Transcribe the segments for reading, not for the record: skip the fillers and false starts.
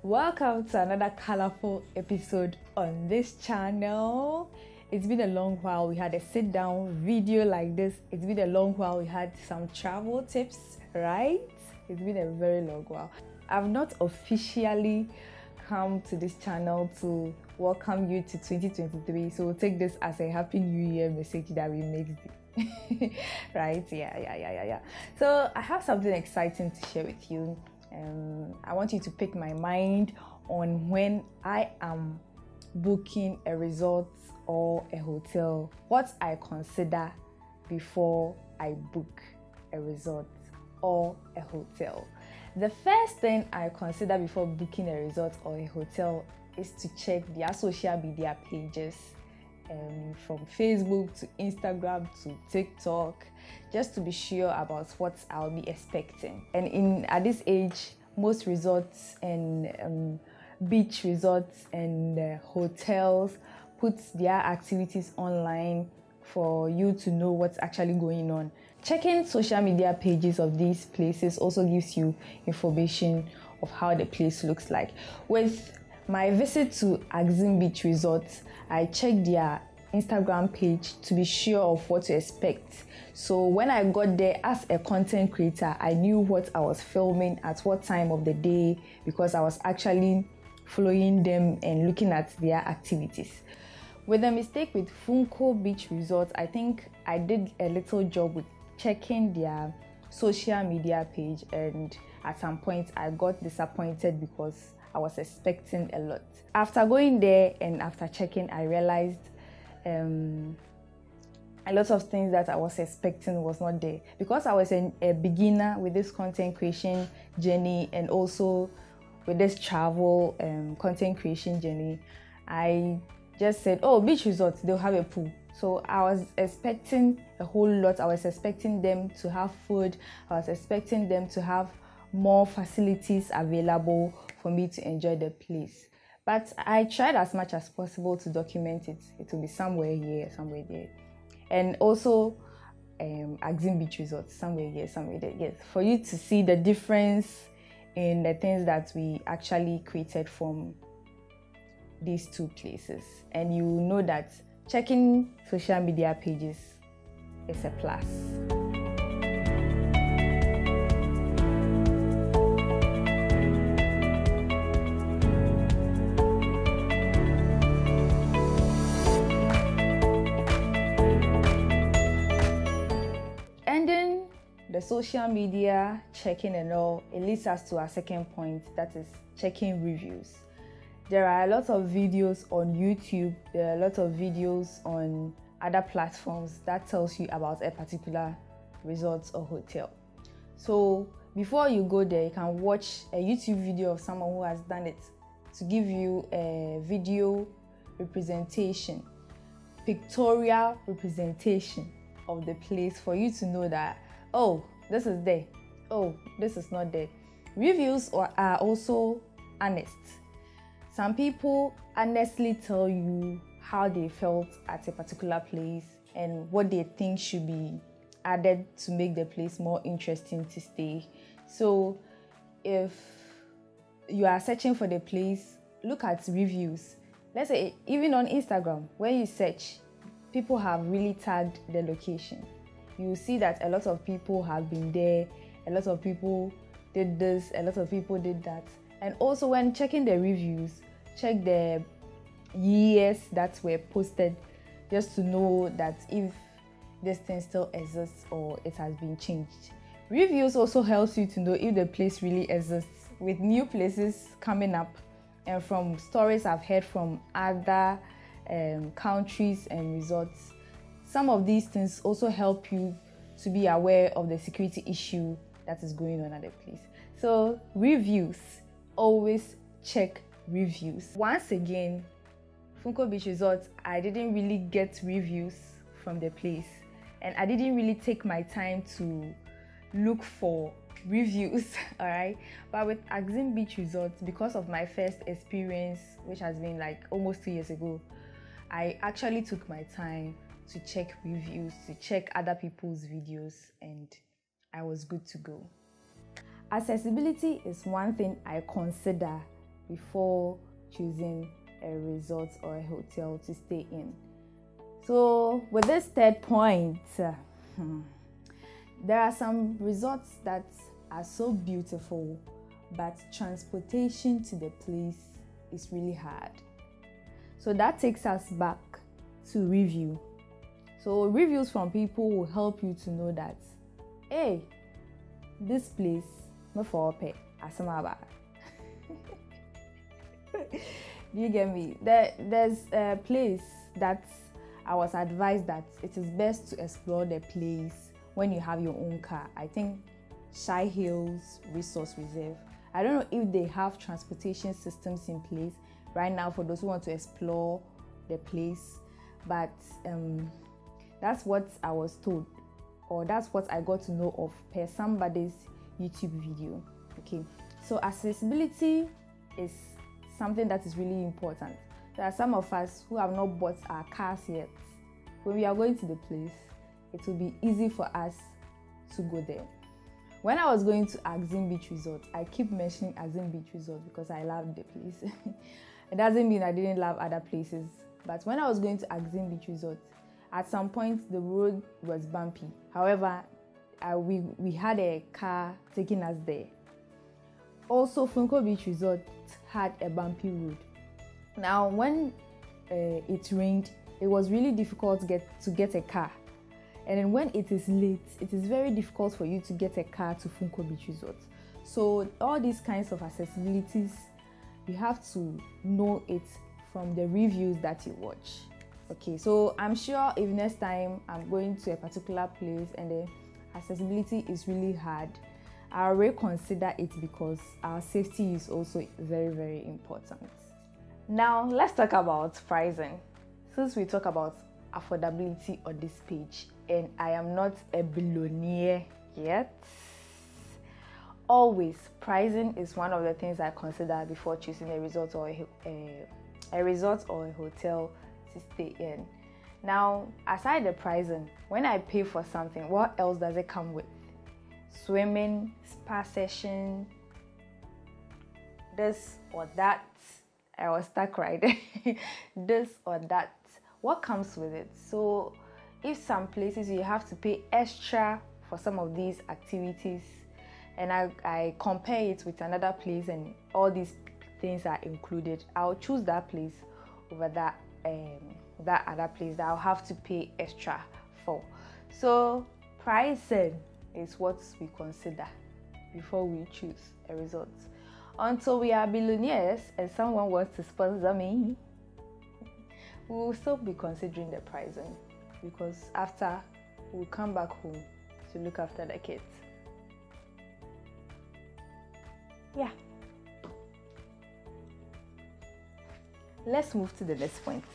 Welcome to another colorful episode on this channel. It's been a long while we had a sit-down video like this. It's been a long while we had some travel tips, right? It's been a very long while. I've not officially come to this channel to welcome you to 2023, so we'll take this as a happy new year message that we mixed it. Right? Yeah. So I have something exciting to share with you. I want you to pick my mind on when I am booking a resort or a hotel, what I consider before I book a resort or a hotel. The first thing I consider before booking a resort or a hotel is to check their social media pages, from Facebook to Instagram to TikTok, just to be sure about what I'll be expecting. And at this age, most resorts and beach resorts and hotels put their activities online for you to know what's actually going on. Checking social media pages of these places also gives you information of how the place looks like. With my visit to Axim Beach Resort, I checked their Instagram page to be sure of what to expect. So when I got there as a content creator, I knew what I was filming at what time of the day, because I was actually following them and looking at their activities. With the mistake with Funko Beach Resort, I think I did a little job with checking their social media page, and at some point I got disappointed because I was expecting a lot. After going there and after checking, I realized a lot of things that I was expecting was not there. Because I was a beginner with this content creation journey and also with this travel content creation journey, I just said, oh, beach resorts, they'll have a pool. So I was expecting a whole lot. I was expecting them to have food. I was expecting them to have more facilities available for me to enjoy the place. But I tried as much as possible to document it. It will be somewhere here, somewhere there. And also Axim Beach Resort, somewhere here, somewhere there. Yes, for you to see the difference in the things that we actually created from these two places. And you know that checking social media pages is a plus. Ending the social media checking and all, it leads us to our second point, that is checking reviews. There are a lot of videos on YouTube, there are a lot of videos on other platforms that tells you about a particular resort or hotel. So before you go there, you can watch a YouTube video of someone who has done it to give you a video representation, pictorial representation of the place for you to know that, oh, this is there, oh, this is not there. Reviews are also honest. Some people honestly tell you how they felt at a particular place and what they think should be added to make the place more interesting to stay. So if you are searching for the place, look at reviews. Let's say even on Instagram, when you search, people have really tagged the location. You will see that a lot of people have been there, a lot of people did this, a lot of people did that. And also when checking the reviews, check the years that were posted, just to know that if this thing still exists or it has been changed. Reviews also helps you to know if the place really exists. With new places coming up and from stories I've heard from other countries and resorts, some of these things also help you to be aware of the security issue that is going on at the place. So reviews, always check reviews. Once again, Funko Beach Resort, I didn't really get reviews from the place, and I didn't really take my time to look for reviews. All right, but with Axim Beach Resort, because of my first experience, which has been like almost 2 years ago, I actually took my time to check reviews, to check other people's videos, and I was good to go. Accessibility is one thing I consider before choosing a resort or a hotel to stay in. So with this third point, there are some resorts that are so beautiful, but transportation to the place is really hard. So that takes us back to review. So reviews from people will help you to know that, hey, this place, no for pay, asamaba. Do you get me? There's a place that I was advised that it is best to explore the place when you have your own car. I think Shy Hills Resource Reserve. I don't know if they have transportation systems in place right now for those who want to explore the place, but that's what I was told, or that's what I got to know of per somebody's YouTube video. Okay, so accessibility is something that is really important. There are some of us who have not bought our cars yet. When we are going to the place, it will be easy for us to go there. When I was going to Axim Beach Resort, I keep mentioning Axim Beach Resort because I love the place. It doesn't mean I didn't love other places, but when I was going to Axim Beach Resort, at some point the road was bumpy. However, we had a car taking us there. Also, Funko Beach Resort had a bumpy road. Now, when it rained, it was really difficult to get a car. And then when it is late, it is very difficult for you to get a car to Funko Beach Resort. So all these kinds of accessibilities, you have to know it from the reviews that you watch. Okay, so I'm sure if next time I'm going to a particular place and the accessibility is really hard, I'll reconsider it because our safety is also very, very important. Now, let's talk about pricing. Since we talk about affordability on this page, and I am not a billionaire yet, always pricing is one of the things I consider before choosing a resort or a resort or a hotel to stay in. Now, aside the pricing, when I pay for something, what else does it come with? Swimming, spa session, this or that. I was stuck right there. This or that. What comes with it? So if some places you have to pay extra for some of these activities, and I compare it with another place and all these things are included, I'll choose that place over that other place that I'll have to pay extra for. So pricing is what we consider before we choose a resort. Until we are billionaires and someone wants to sponsor me, we will still be considering the pricing, because after we'll come back home to look after the kids. Yeah. Let's move to the next point.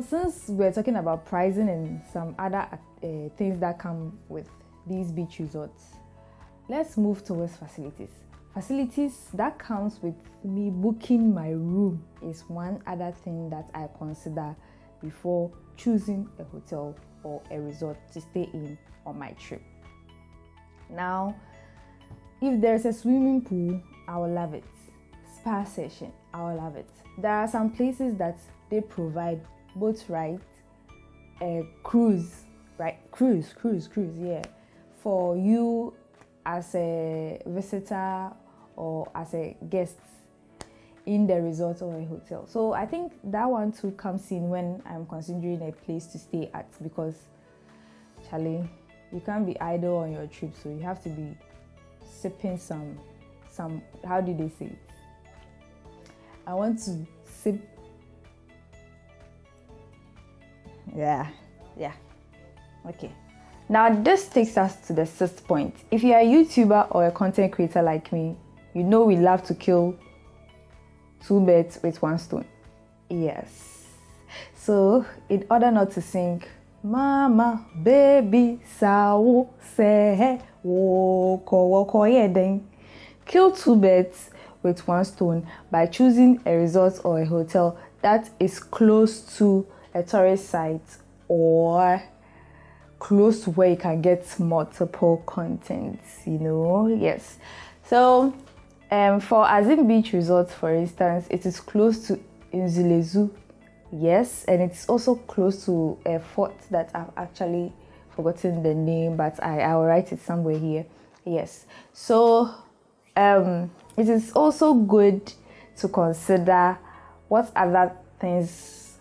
Since we're talking about pricing and some other things that come with these beach resorts, let's move towards facilities. Facilities that comes with me booking my room is one other thing that I consider before choosing a hotel or a resort to stay in on my trip. Now, if there's a swimming pool, I will love it. Spa session, I will love it. There are some places that they provide boat ride, cruise, right? Cruise, yeah. For you as a visitor or as a guest in the resort or a hotel. So I think that one too comes in when I'm considering a place to stay at, because Charlie, you can't be idle on your trip, so you have to be sipping some how did they say it? I want to sip. Yeah. Okay. Now this takes us to the sixth point. If you are a YouTuber or a content creator like me, you know we love to kill two birds with one stone. Yes. So in order not to sing Mama, baby, sawo, se, woko, yedeng, kill two birds with one stone by choosing a resort or a hotel that is close to a tourist site or close to where you can get multiple contents, Yes. So For Azim Beach Resort, for instance, it is close to Nzulezu, yes, and it's also close to a fort that I've actually forgotten the name, but I'll write it somewhere here. Yes, so it is also good to consider what other things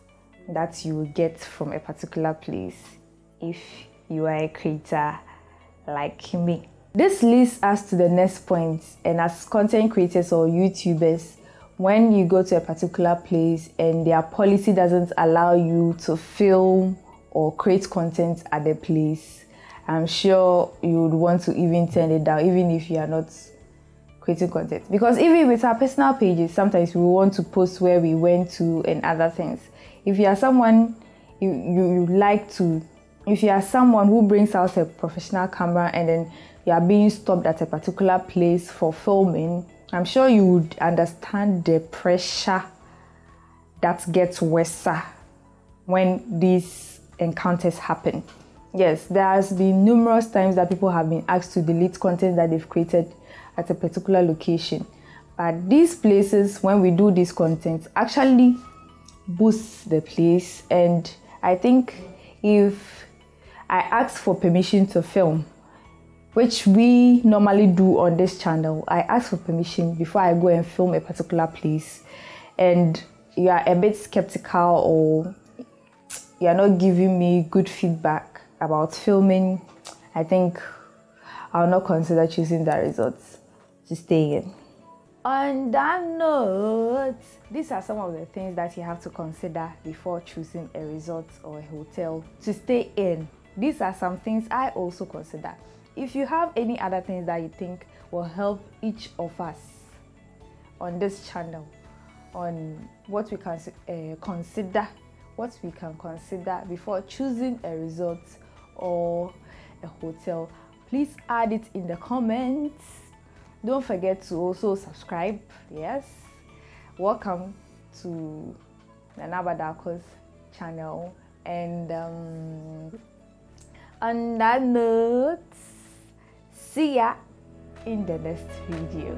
that you will get from a particular place if you are a creator like me. This leads us to the next point, and as content creators or YouTubers, when you go to a particular place and their policy doesn't allow you to film or create content at the place, I'm sure you would want to even turn it down, even if you are not creating content. Because even with our personal pages, sometimes we want to post where we went to and other things. If you are someone you like to, if you are someone who brings out a professional camera and then you are being stopped at a particular place for filming, I'm sure you would understand the pressure that gets worse when these encounters happen. Yes, there has been numerous times that people have been asked to delete content that they've created at a particular location. But these places, when we do this content, actually boosts the place. And I think if I ask for permission to film, which we normally do on this channel, I ask for permission before I go and film a particular place, and you are a bit skeptical or you are not giving me good feedback about filming, I think I'll not consider choosing that resort to stay in. On that note, these are some of the things that you have to consider before choosing a resort or a hotel to stay in. These are some things I also consider. If you have any other things that you think will help each of us on this channel, on what we can consider before choosing a resort or a hotel, please add it in the comments. Don't forget to also subscribe. Yes, welcome to Nana Badako's channel, and on that note, see ya in the next video.